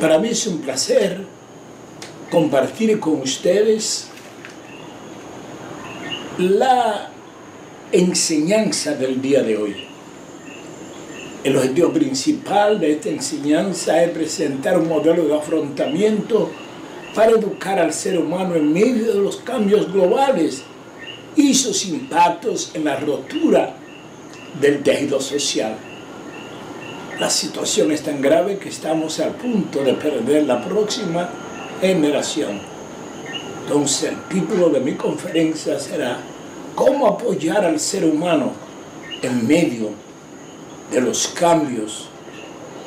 Para mí es un placer compartir con ustedes la enseñanza del día de hoy. El objetivo principal de esta enseñanza es presentar un modelo de afrontamiento para educar al ser humano en medio de los cambios globales y sus impactos en la rotura del tejido social. La situación es tan grave que estamos al punto de perder la próxima generación. Entonces, el título de mi conferencia será ¿Cómo apoyar al ser humano en medio de los cambios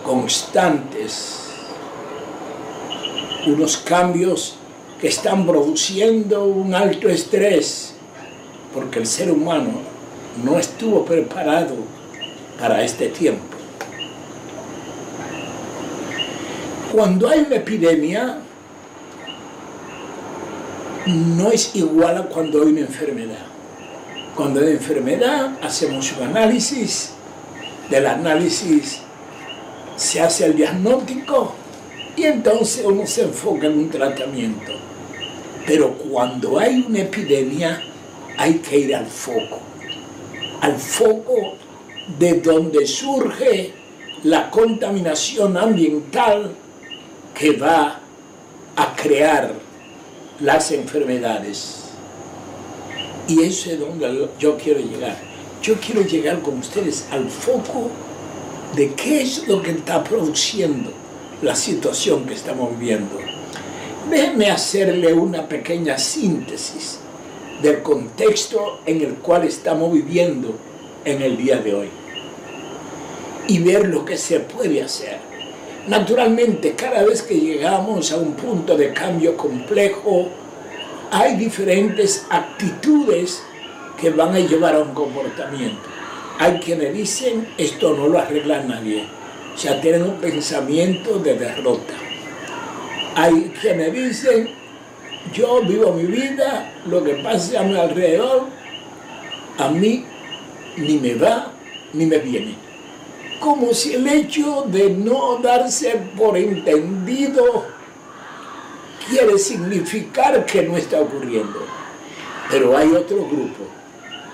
constantes? Unos cambios que están produciendo un alto estrés, porque el ser humano no estuvo preparado para este tiempo. Cuando hay una epidemia, no es igual a cuando hay una enfermedad. Cuando hay enfermedad, hacemos un análisis. Del análisis se hace el diagnóstico y entonces uno se enfoca en un tratamiento. Pero cuando hay una epidemia, hay que ir al foco de donde surge la contaminación ambiental que va a crear las enfermedades. Y eso es donde yo quiero llegar. Yo quiero llegar con ustedes al foco de qué es lo que está produciendo la situación que estamos viviendo. Déjenme hacerle una pequeña síntesis del contexto en el cual estamos viviendo en el día de hoy y ver lo que se puede hacer. Naturalmente, cada vez que llegamos a un punto de cambio complejo, hay diferentes actitudes que van a llevar a un comportamiento. Hay quienes dicen, esto no lo arregla nadie. O sea, tienen un pensamiento de derrota. Hay quienes dicen, yo vivo mi vida, lo que pase a mi alrededor, a mí ni me va ni me viene. Como si el hecho de no darse por entendido quiere significar que no está ocurriendo. Pero hay otro grupo,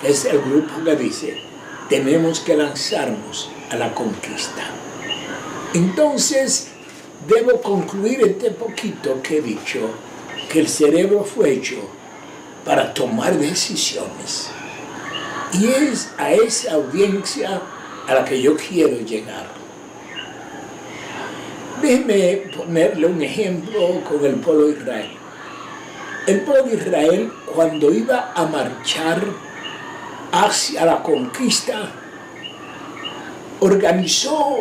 que es el grupo que dice, tenemos que lanzarnos a la conquista. Entonces, debo concluir este poquito que he dicho, que el cerebro fue hecho para tomar decisiones. Y es a esa audiencia a la que yo quiero llegar. Déjeme ponerle un ejemplo con el pueblo de Israel. El pueblo de Israel, cuando iba a marchar hacia la conquista, organizó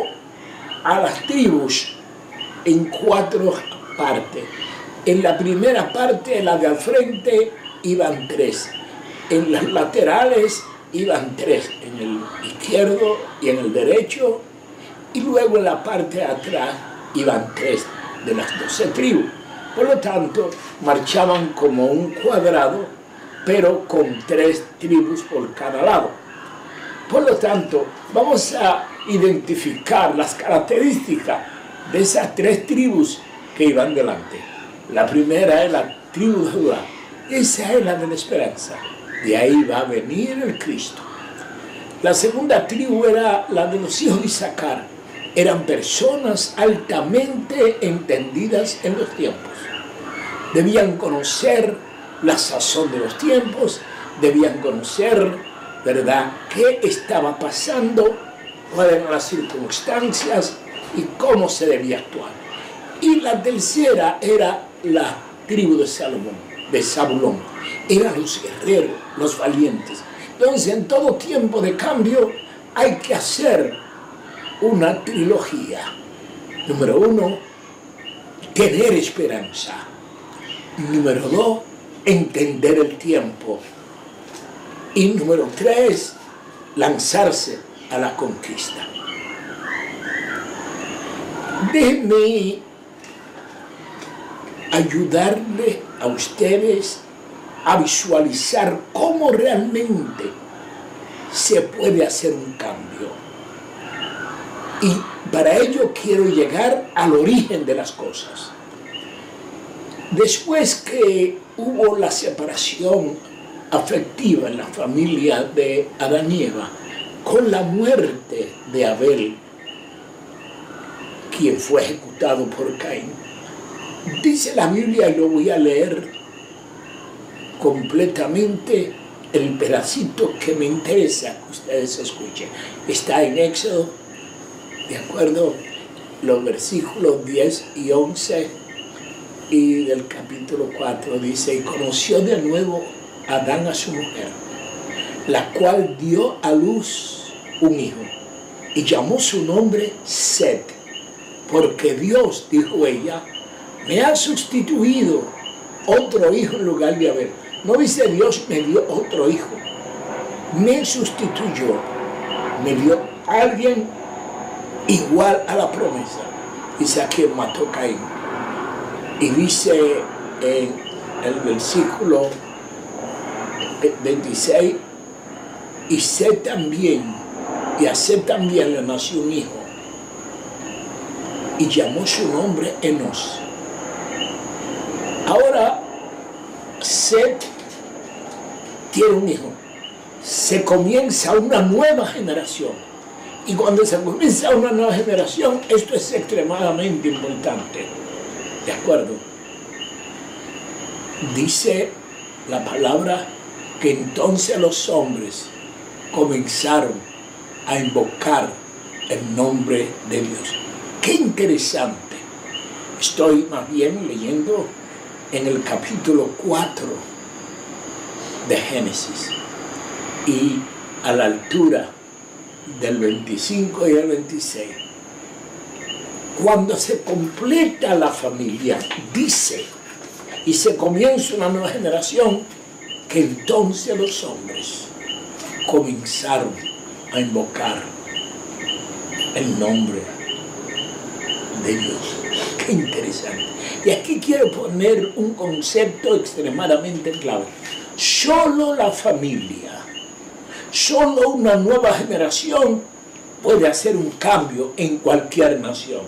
a las tribus en 4 partes. En la primera parte, la de al frente, iban 3. En las laterales iban 3, en el izquierdo y en el derecho, y luego en la parte de atrás iban 3 de las 12 tribus. Por lo tanto, marchaban como un cuadrado, pero con 3 tribus por cada lado. Por lo tanto, vamos a identificar las características de esas 3 tribus que iban delante. La primera es la tribu de Judá. Esa es la de la esperanza. De ahí va a venir el Cristo. La segunda tribu era la de los hijos de Isaacar. Eran personas altamente entendidas en los tiempos. Debían conocer la sazón de los tiempos, debían conocer, ¿verdad?, qué estaba pasando, cuáles eran las circunstancias y cómo se debía actuar. Y la tercera era la tribu de Zabulón. Eran los guerreros, los valientes. Entonces, en todo tiempo de cambio hay que hacer una trilogía. Número 1, tener esperanza. Número 2, entender el tiempo. Y número 3, lanzarse a la conquista. Déjenme ayudarle a ustedes a visualizar cómo realmente se puede hacer un cambio. Y Para ello quiero llegar al origen de las cosas. Después que hubo la separación afectiva en la familia de Adán y Eva, con la muerte de Abel, quien fue ejecutado por Caín, dice la Biblia, y lo voy a leer completamente, el pedacito que me interesa que ustedes escuchen. Está en Éxodo, ¿de acuerdo? Los versículos 10 y 11 y del capítulo 4 dice: y conoció de nuevo Adán a su mujer, la cual dio a luz un hijo, y llamó su nombre Set, porque Dios, dijo ella, me ha sustituido otro hijo en lugar de Abel. No dice Dios me dio otro hijo, me sustituyó, me dio a alguien igual a la promesa. Dice a quien mató Caín. Y dice en el versículo 26, y Set también, y a Set también le nació un hijo, y llamó su nombre Enos. Ahora Set tiene un hijo, se comienza una nueva generación, y cuando se comienza una nueva generación, esto es extremadamente importante, ¿de acuerdo? Dice la palabra que entonces los hombres comenzaron a invocar el nombre de Dios. ¡Qué interesante! Estoy más bien leyendo en el capítulo 4 de Génesis, y a la altura del 25 y el 26, cuando se completa la familia, dice, y se comienza una nueva generación, que entonces los hombres comenzaron a invocar el nombre de Dios. ¡Qué interesante! Y aquí quiero poner un concepto extremadamente clave. Solo la familia, solo una nueva generación puede hacer un cambio en cualquier nación.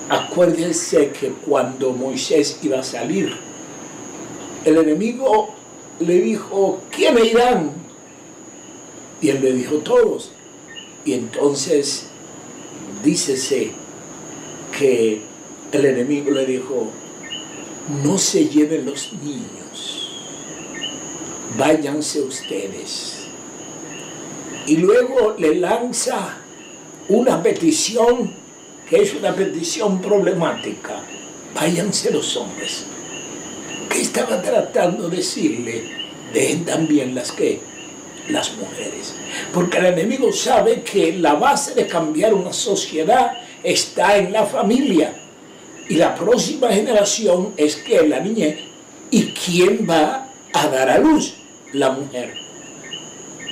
Acuérdense que cuando Moisés iba a salir, el enemigo le dijo, ¿quiénes irán? Y él le dijo, todos. Y entonces, dícese que el enemigo le dijo, no se lleven los niños, váyanse ustedes. Y luego le lanza una petición, que es una petición problemática: váyanse los hombres. ¿Qué estaba tratando de decirle? Dejen también las mujeres. Porque el enemigo sabe que la base de cambiar una sociedad está en la familia. Y la próxima generación es que la niñez. ¿Y quién va a dar a luz? La mujer.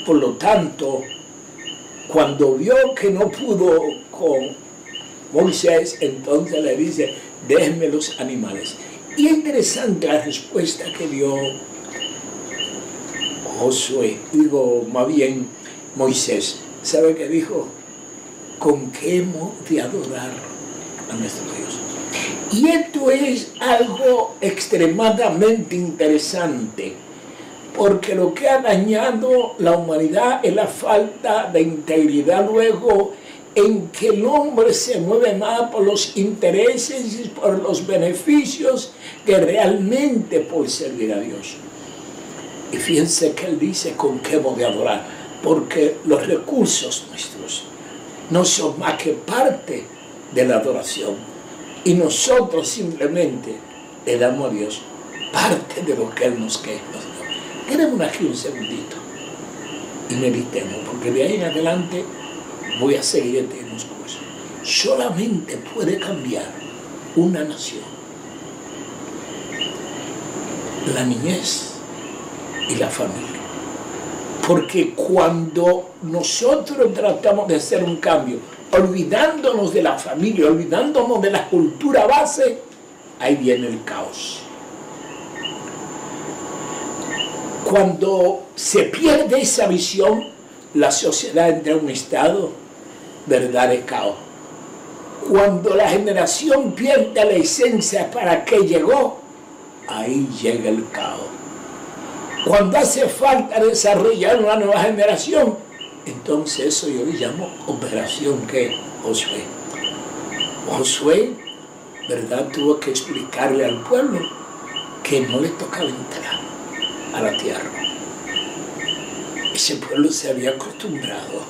Por lo tanto, cuando vio que no pudo con Moisés, entonces le dice, déjenme los animales. Y es interesante la respuesta que dio más bien Moisés. ¿Sabe qué dijo? ¿Con qué hemos de adorar a nuestro Dios? Y esto es algo extremadamente interesante, porque lo que ha dañado la humanidad es la falta de integridad luego, en que el hombre se mueve más por los intereses y por los beneficios que realmente por servir a Dios. Y fíjense que él dice con qué hemos de adorar, porque los recursos nuestros no son más que parte de la adoración, y nosotros simplemente le damos a Dios parte de lo que Él nos quiere. Quedémonos aquí un segundito y meditemos, porque de ahí en adelante voy a seguir este curso. Solamente puede cambiar una nación la niñez y la familia. Porque cuando nosotros tratamos de hacer un cambio, olvidándonos de la familia, olvidándonos de la cultura base, ahí viene el caos. Cuando se pierde esa visión, la sociedad entra en un estado ¿verdad?, de caos. Cuando la generación pierde la esencia para que llegó, ahí llega el caos. Cuando hace falta desarrollar una nueva generación, entonces eso yo le llamo operación que Josué. Josué, ¿verdad?, tuvo que explicarle al pueblo que no le tocaba entrar a la tierra. Ese pueblo se había acostumbrado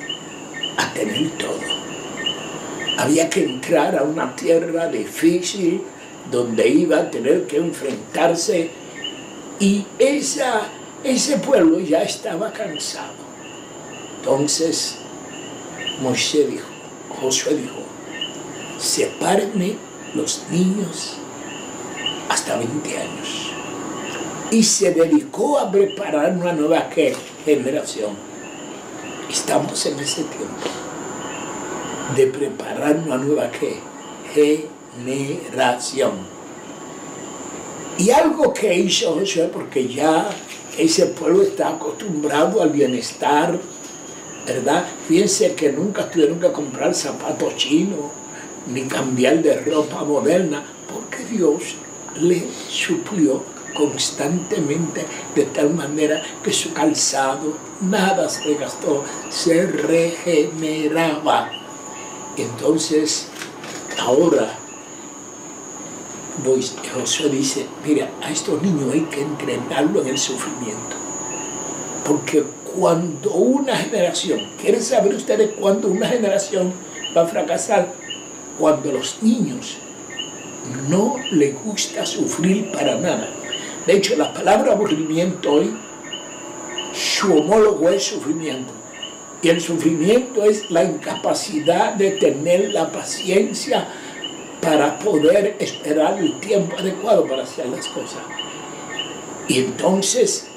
a tener todo. Había que entrar a una tierra difícil donde iba a tener que enfrentarse, y ese pueblo ya estaba cansado. Entonces Josué dijo, sepárenme los niños hasta 20 años. Y se dedicó a preparar una nueva generación. Estamos en ese tiempo de preparar una nueva generación. Y algo que hizo Josué, porque ya ese pueblo está acostumbrado al bienestar, ¿verdad? Fíjense que nunca tuvieron que comprar zapatos chinos ni cambiar de ropa moderna, porque Dios le suplió constantemente, de tal manera que su calzado nada se gastó, se regeneraba. Entonces ahora Josué dice, mira, a estos niños hay que entrenarlo en el sufrimiento, porque cuando una generación, ¿quieren saber ustedes cuándo una generación va a fracasar? Cuando los niños no les gusta sufrir para nada. De hecho, la palabra aburrimiento hoy, su homólogo es sufrimiento. Y el sufrimiento es la incapacidad de tener la paciencia para poder esperar el tiempo adecuado para hacer las cosas. Y entonces,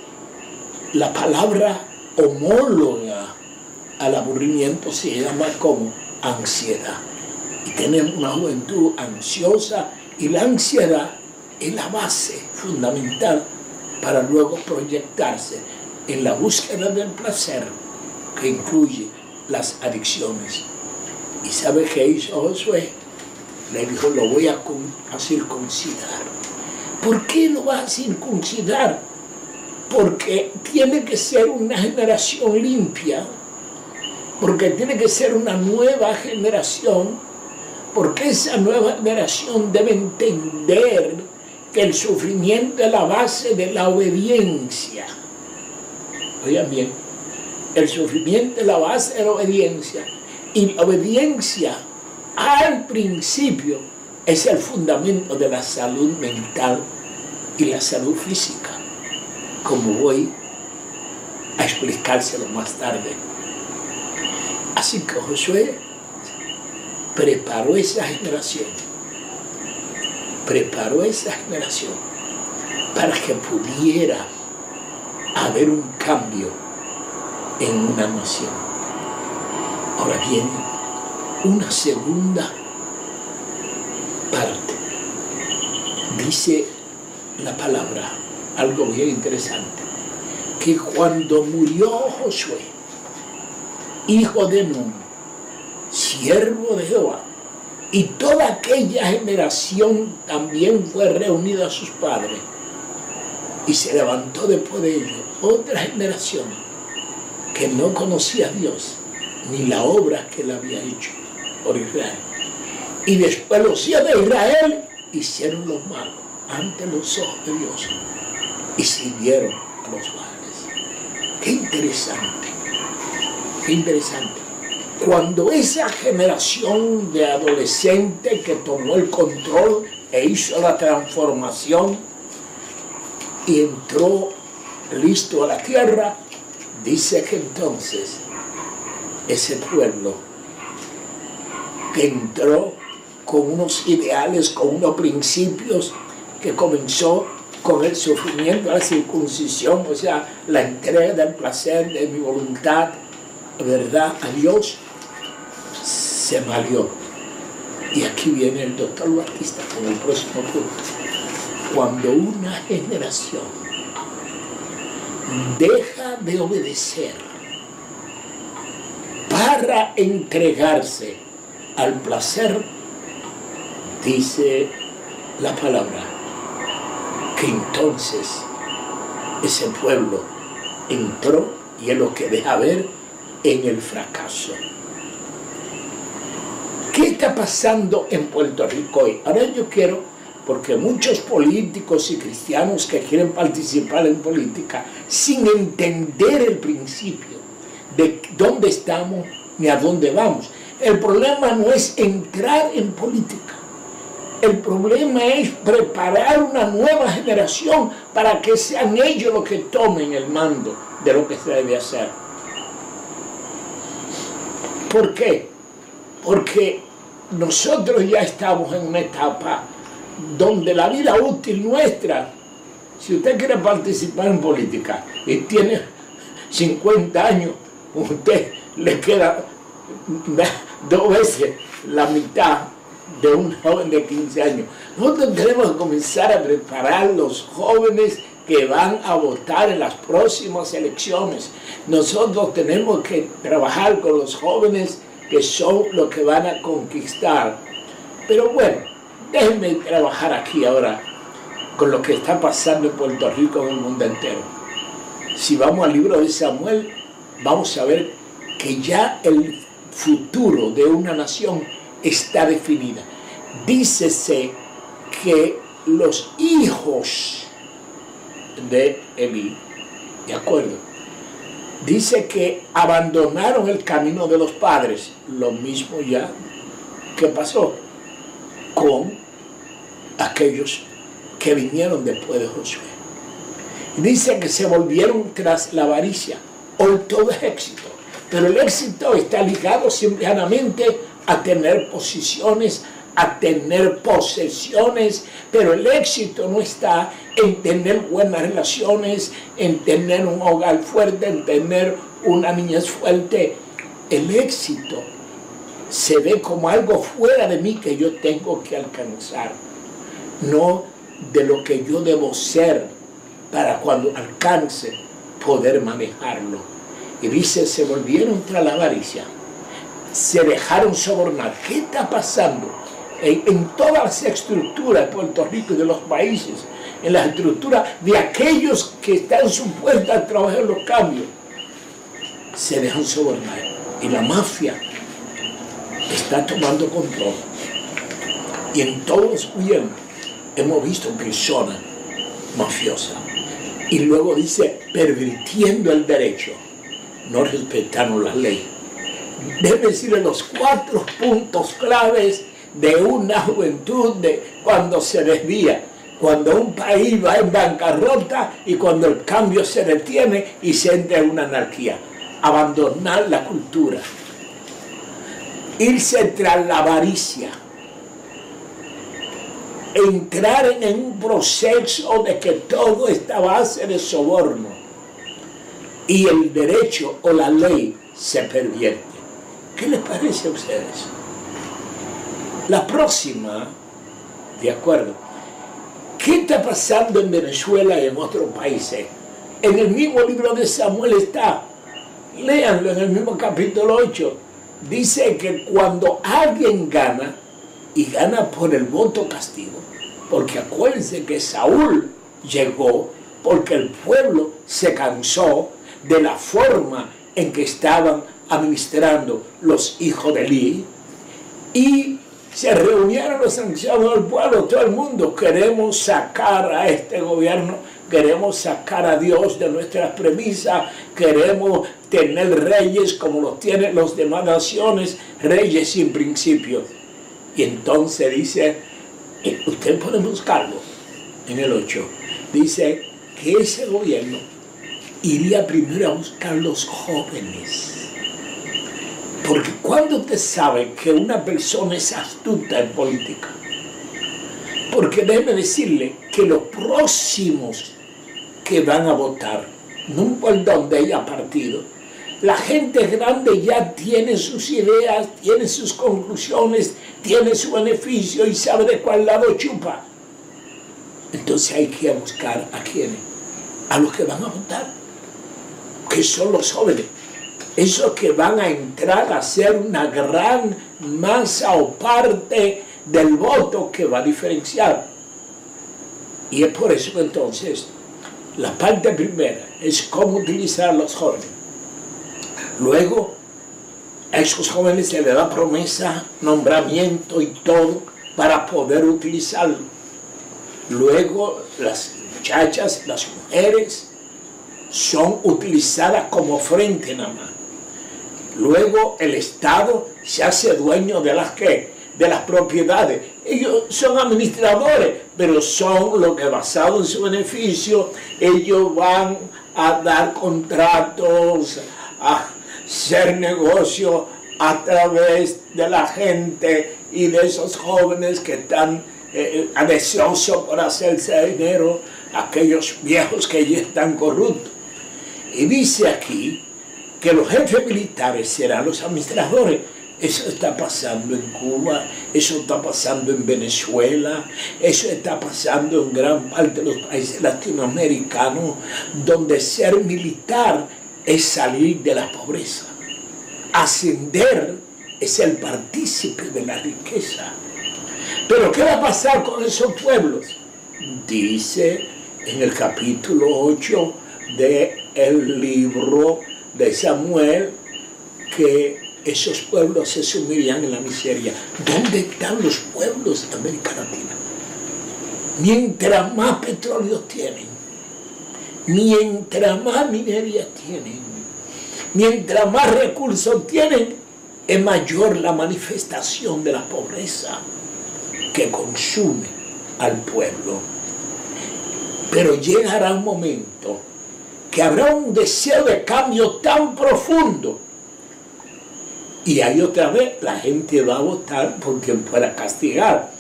la palabra homóloga al aburrimiento se llama como ansiedad. Y tenemos una juventud ansiosa, y la ansiedad es la base fundamental para luego proyectarse en la búsqueda del placer, que incluye las adicciones. ¿Y sabe qué hizo Josué? Le dijo, lo voy a circuncidar. ¿Por qué lo va a circuncidar? Porque tiene que ser una generación limpia, porque tiene que ser una nueva generación, porque esa nueva generación debe entender que el sufrimiento es la base de la obediencia. Oigan bien, el sufrimiento es la base de la obediencia, y la obediencia al principio es el fundamento de la salud mental y la salud física, como voy a explicárselo más tarde. Así que Josué preparó esa generación para que pudiera haber un cambio en una nación. Ahora viene una segunda parte. Dice la palabra algo bien interesante, que cuando murió Josué, hijo de Nun, siervo de Jehová, y toda aquella generación también fue reunida a sus padres, y se levantó después de ellos otra generación que no conocía a Dios ni la obra que él había hecho por Israel. Y después los hijos de Israel hicieron lo malo ante los ojos de Dios y sirvieron a los baales. Qué interesante, qué interesante. Cuando esa generación de adolescentes que tomó el control e hizo la transformación y entró listo a la tierra, dice que entonces ese pueblo que entró con unos ideales, con unos principios, que comenzó con el sufrimiento, la circuncisión, o sea, la entrega del placer de mi voluntad, ¿verdad?, a Dios, se malió. Y aquí viene el doctor Batista con el próximo punto. Cuando una generación deja de obedecer para para entregarse al placer, dice la palabra, que entonces ese pueblo entró, y es lo que deja ver, en el fracaso. ¿Qué está pasando en Puerto Rico hoy? Ahora yo quiero, porque muchos políticos y cristianos que quieren participar en política, sin entender el principio de dónde estamos ni a dónde vamos. El problema no es entrar en política. El problema es preparar una nueva generación para que sean ellos los que tomen el mando de lo que se debe hacer. ¿Por qué? Porque nosotros ya estamos en una etapa donde la vida útil nuestra, si usted quiere participar en política y tiene 50 años, usted le queda 2 veces la mitad de un joven de 15 años. Nosotros tenemos que comenzar a preparar los jóvenes que van a votar en las próximas elecciones. Nosotros tenemos que trabajar con los jóvenes que son los que van a conquistar. Pero bueno, déjenme trabajar aquí ahora con lo que está pasando en Puerto Rico, en el mundo entero. Si vamos al libro de Samuel, vamos a ver que ya el futuro de una nación está definida. Dícese que los hijos de Elí, ¿de acuerdo? Dice que abandonaron el camino de los padres. Lo mismo ya que pasó con aquellos que vinieron después de Josué. Dice que se volvieron tras la avaricia. Hoy todo es éxito, pero el éxito está ligado simplemente a tener posiciones, a tener posesiones, pero el éxito no está en tener buenas relaciones, en tener un hogar fuerte, en tener una niñez fuerte. El éxito se ve como algo fuera de mí que yo tengo que alcanzar, no de lo que yo debo ser para cuando alcance poder manejarlo. Y dice, se volvieron tras la avaricia, se dejaron sobornar. ¿Qué está pasando en todas las estructuras de Puerto Rico y de los países? En las estructuras de aquellos que están supuestos a trabajar en los cambios, se dejan sobornar. Y la mafia está tomando control. Y en todos los gobiernos hemos visto personas mafiosas. Y luego dice, pervirtiendo el derecho, no respetaron la ley. Debe decirle los 4 puntos claves de una juventud de cuando se desvía, cuando un país va en bancarrota y cuando el cambio se detiene y se entra en una anarquía. Abandonar la cultura, irse tras la avaricia, entrar en un proceso de que todo está a base de soborno y el derecho o la ley se pervierte. ¿Qué les parece a ustedes? La próxima, de acuerdo, ¿qué está pasando en Venezuela y en otros países? En el mismo libro de Samuel está, léanlo en el mismo capítulo 8, dice que cuando alguien gana, y gana por el voto castigo, porque acuérdense que Saúl llegó porque el pueblo se cansó de la forma en que estaban administrando los hijos de Elí, y se reunieron los ancianos del pueblo, todo el mundo, queremos sacar a este gobierno, queremos sacar a Dios de nuestras premisas, queremos tener reyes como los tienen las demás naciones, reyes sin principios. Y entonces dice, usted puede buscarlo en el 8, dice que ese gobierno iría primero a buscar los jóvenes. Porque cuando usted sabe que una persona es astuta en política, porque déjeme decirle que los próximos que van a votar, no importa dónde haya partido, la gente grande ya tiene sus ideas, tiene sus conclusiones, tiene su beneficio y sabe de cuál lado chupa. Entonces hay que buscar a quiénes, a los que van a votar, que son los jóvenes. esos que van a entrar a ser una gran masa o parte del voto que va a diferenciar. Y es por eso que entonces la parte primera es cómo utilizar a los jóvenes. Luego a esos jóvenes se les da promesa, nombramiento y todo para poder utilizarlo. Luego las muchachas, las mujeres son utilizadas como frente nada más. Luego el Estado se hace dueño de las propiedades. Ellos son administradores, pero son lo que basado en su beneficio, ellos van a dar contratos, a hacer negocio a través de la gente y de esos jóvenes que están deseosos por hacerse dinero, aquellos viejos que ya están corruptos. Y dice aquí que los jefes militares serán los administradores. Eso está pasando en Cuba, eso está pasando en Venezuela, eso está pasando en gran parte de los países latinoamericanos, donde ser militar es salir de la pobreza. Ascender es el partícipe de la riqueza. Pero ¿qué va a pasar con esos pueblos? Dice en el capítulo 8 del libro de Samuel que esos pueblos se sumirían en la miseria. ¿Dónde están los pueblos de América Latina? Mientras más petróleo tienen, mientras más minería tienen, mientras más recursos tienen, es mayor la manifestación de la pobreza que consume al pueblo. Pero llegará un momento que habrá un deseo de cambio tan profundo, y ahí otra vez la gente va a votar por quien pueda castigar.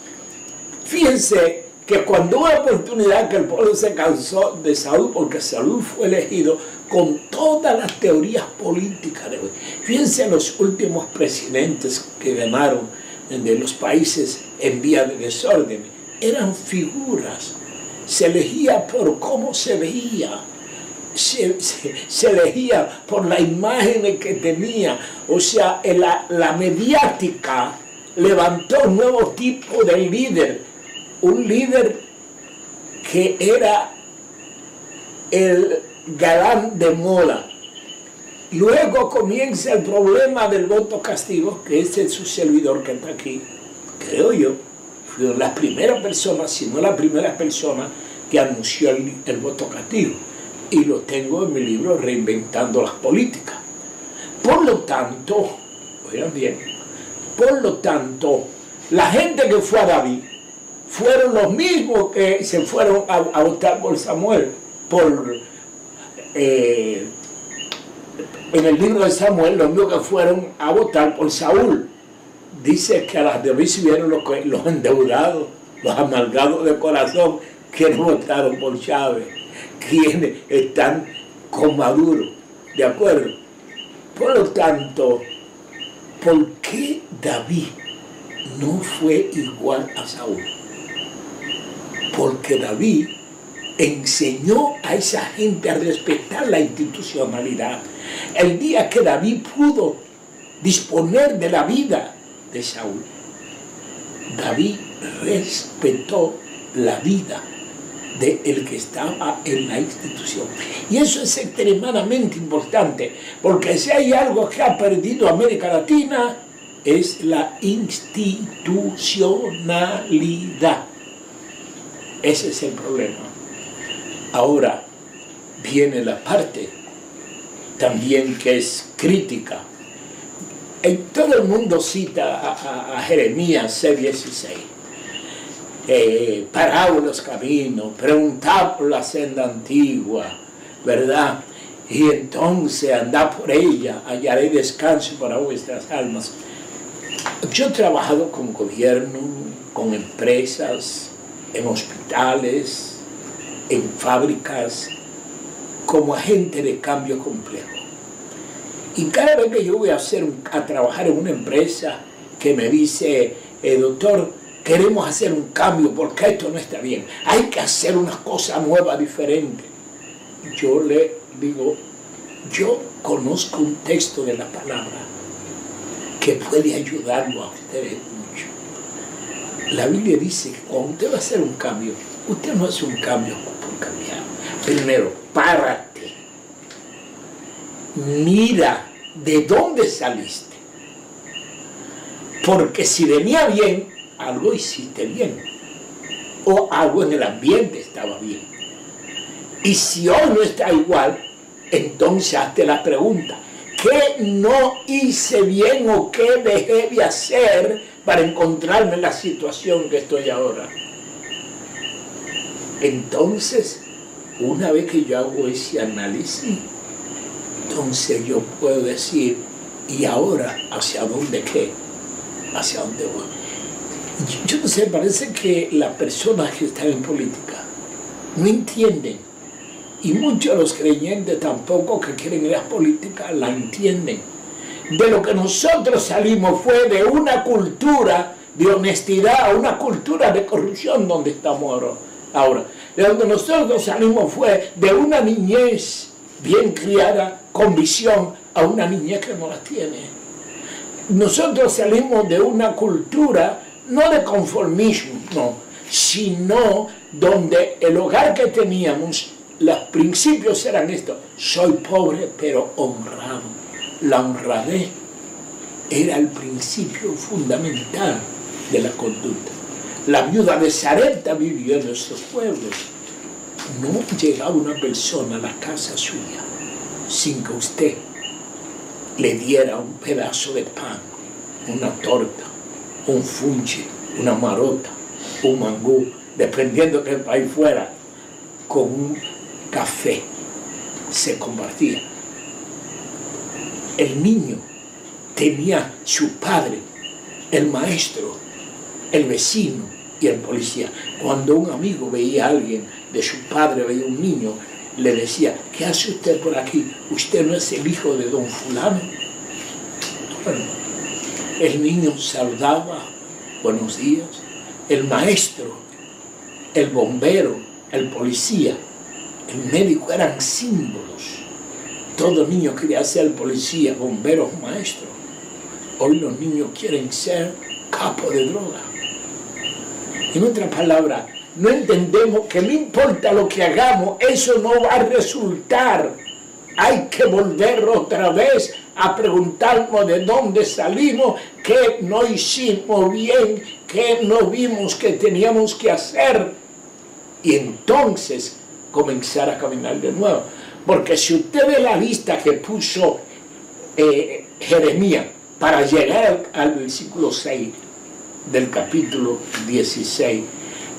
Fíjense que cuando hubo oportunidad que el pueblo se cansó de Saúl, porque Saúl fue elegido con todas las teorías políticas de hoy. Fíjense en los últimos presidentes que ganaron de los países en vía de desorden. Eran figuras, se elegía por cómo se veía. Se elegía por la imagen que tenía. O sea, la mediática levantó un nuevo tipo de líder, un líder que era el galán de moda. Luego comienza el problema del voto castigo, que es su servidor que está aquí, creo yo, fue la primera persona, si no la primera persona que anunció el voto castigo. Y lo tengo en mi libro Reinventando las Políticas. Por lo tanto, oigan bien, por lo tanto, la gente que fue a David fueron los mismos que se fueron a votar por Samuel, en el libro de Samuel, los mismos que fueron a votar por Saúl. Dice que a las de David se vieron los endeudados, los amargados de corazón, que no votaron por Chávez, quienes están con Maduro, ¿de acuerdo? Por lo tanto, ¿por qué David no fue igual a Saúl? Porque David enseñó a esa gente a respetar la institucionalidad. El día que David pudo disponer de la vida de Saúl, David respetó la vida de el que estaba en la institución. Y eso es extremadamente importante, porque si hay algo que ha perdido América Latina, es la institucionalidad. Ese es el problema. Ahora viene la parte también que es crítica. Todo el mundo cita a Jeremías 6:16. Paraos los caminos, preguntad por la senda antigua, ¿verdad? Y entonces andad por ella, hallaré descanso para vuestras almas. Yo he trabajado con gobierno, con empresas, en hospitales, en fábricas, como agente de cambio complejo. Y cada vez que yo voy a trabajar en una empresa que me dice, doctor, queremos hacer un cambio porque esto no está bien, hay que hacer una cosa nueva, diferente. Yo le digo, yo conozco un texto de la palabra que puede ayudarlo a ustedes mucho. La Biblia dice que cuando usted va a hacer un cambio, usted no hace un cambio por cambiar. Primero, párate. Mira de dónde saliste. Porque si venía bien, algo hiciste bien. O algo en el ambiente estaba bien. Y si hoy no está igual, entonces hazte la pregunta: ¿qué no hice bien o qué dejé de hacer para encontrarme en la situación que estoy ahora? Entonces, una vez que yo hago ese análisis, entonces yo puedo decir, ¿y ahora hacia dónde qué? ¿Hacia dónde voy? Yo no sé, parece que las personas que están en política no entienden, y muchos de los creyentes tampoco que quieren ir a la política la entienden. De lo que nosotros salimos fue de una cultura de honestidad a una cultura de corrupción donde estamos ahora. De donde nosotros salimos fue de una niñez bien criada, con visión, a una niñez que no la tiene. Nosotros salimos de una cultura no de conformismo, no, sino donde el hogar que teníamos, los principios eran estos: soy pobre pero honrado. La honradez era el principio fundamental de la conducta. La viuda de Sarepta vivió en nuestros pueblos. No llegaba una persona a la casa suya sin que usted le diera un pedazo de pan, una torta, un funche, una marota, un mangú, dependiendo que el país fuera, con un café. Se compartía. El niño tenía su padre, el maestro, el vecino y el policía. Cuando un amigo veía a alguien de su padre, veía a un niño, le decía: ¿qué hace usted por aquí? ¿Usted no es el hijo de don fulano? Bueno, el niño saludaba: buenos días. El maestro, el bombero, el policía, el médico eran símbolos. Todo niño quería ser policía, bombero, maestro. Hoy los niños quieren ser capos de droga. En otras palabras, no entendemos que no importa lo que hagamos, eso no va a resultar. Hay que volver otra vez a preguntarnos de dónde salimos, qué no hicimos bien, qué no vimos que teníamos que hacer. Y entonces comenzar a caminar de nuevo. Porque si usted ve la lista que puso Jeremías para llegar al versículo 6 del capítulo 16,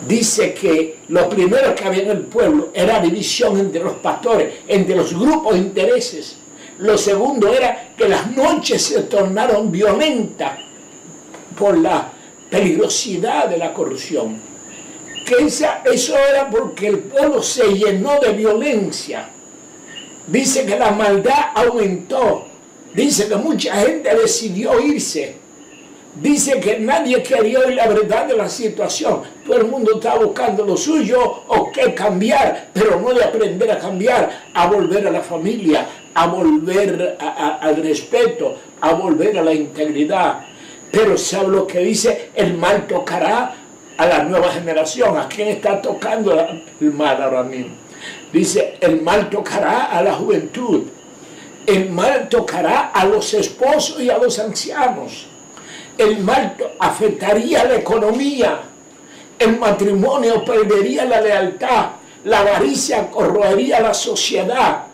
dice que lo primero que había en el pueblo era división entre los pastores, entre los grupos de intereses. Lo segundo era que las noches se tornaron violentas por la peligrosidad de la corrupción. Que eso era porque el pueblo se llenó de violencia. Dice que la maldad aumentó. Dice que mucha gente decidió irse. Dice que nadie quería oír la verdad de la situación. Todo el mundo está buscando lo suyo o qué cambiar, pero no de aprender a cambiar, a volver a la familia, a volver al respeto, a volver a la integridad. Pero ¿sabe lo que dice? El mal tocará a la nueva generación. ¿A quién está tocando el mal ahora mismo? Dice, el mal tocará a la juventud. El mal tocará a los esposos y a los ancianos. El mal afectaría a la economía. El matrimonio perdería la lealtad. La avaricia corroería la sociedad.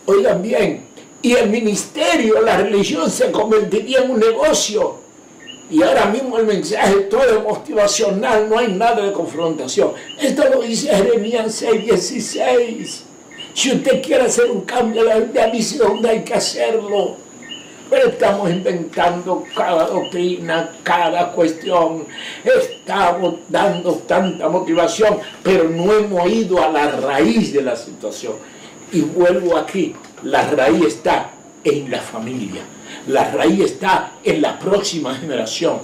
Oigan bien, y el ministerio, la religión se convertiría en un negocio. Y ahora mismo el mensaje todo es motivacional, no hay nada de confrontación. Esto lo dice Jeremías 6:16. Si usted quiere hacer un cambio, la Biblia dice dónde hay que hacerlo. Pero estamos inventando cada doctrina, cada cuestión. Estamos dando tanta motivación, pero no hemos ido a la raíz de la situación. Y vuelvo aquí, la raíz está en la familia. La raíz está en la próxima generación.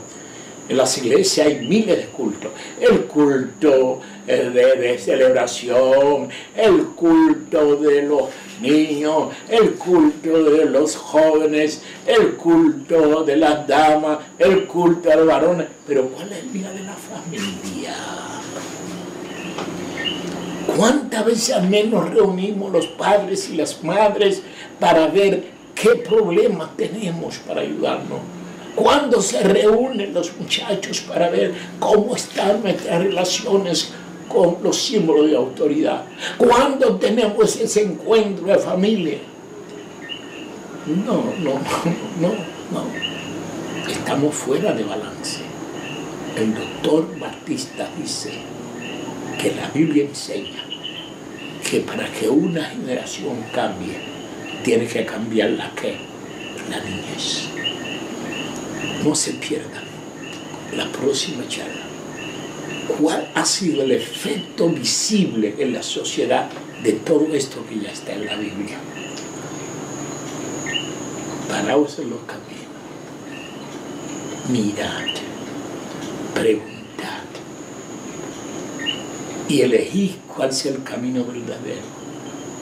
En las iglesias hay miles de cultos. El culto de celebración, el culto niños, el culto de los jóvenes, el culto de las damas, el culto de los varones. Pero ¿cuál es el día de la familia? ¿Cuántas veces al menos reunimos los padres y las madres para ver qué problemas tenemos para ayudarnos? ¿Cuándo se reúnen los muchachos para ver cómo están nuestras relaciones con los símbolos de autoridad? ¿Cuándo tenemos ese encuentro de familia? No. Estamos fuera de balance. El doctor Batista dice que la Biblia enseña que para que una generación cambie, tiene que cambiar la niñez. No se pierdan la próxima charla. ¿Cuál ha sido el efecto visible en la sociedad de todo esto que ya está en la Biblia? Paraos en los caminos, mirad, preguntad y elegid cuál sea el camino verdadero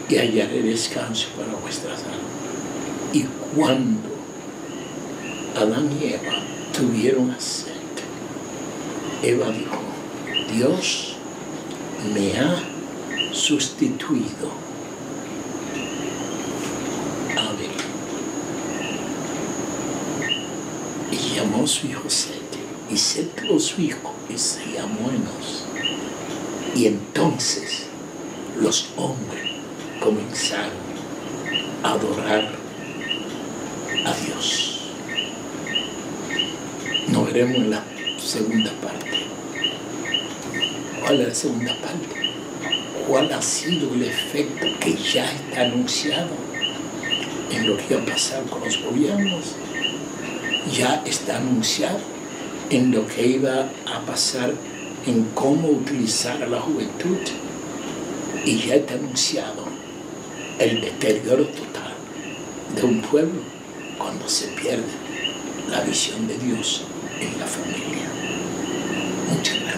y hallaré descanso para vuestras almas. Y cuando Adán y Eva tuvieron sed, Eva dijo: Dios me ha sustituido a Abel. Y llamó a su hijo Set, y Set tuvo su hijo, y se llamó Enos. Y entonces los hombres comenzaron a adorar a Dios. Nos veremos en la segunda parte. ¿Cuál es la segunda parte? ¿Cuál ha sido el efecto que ya está anunciado en lo que va a pasar con los gobiernos? Ya está anunciado en lo que iba a pasar en cómo utilizar a la juventud. Y ya está anunciado el deterioro total de un pueblo cuando se pierde la visión de Dios en la familia. Muchas gracias.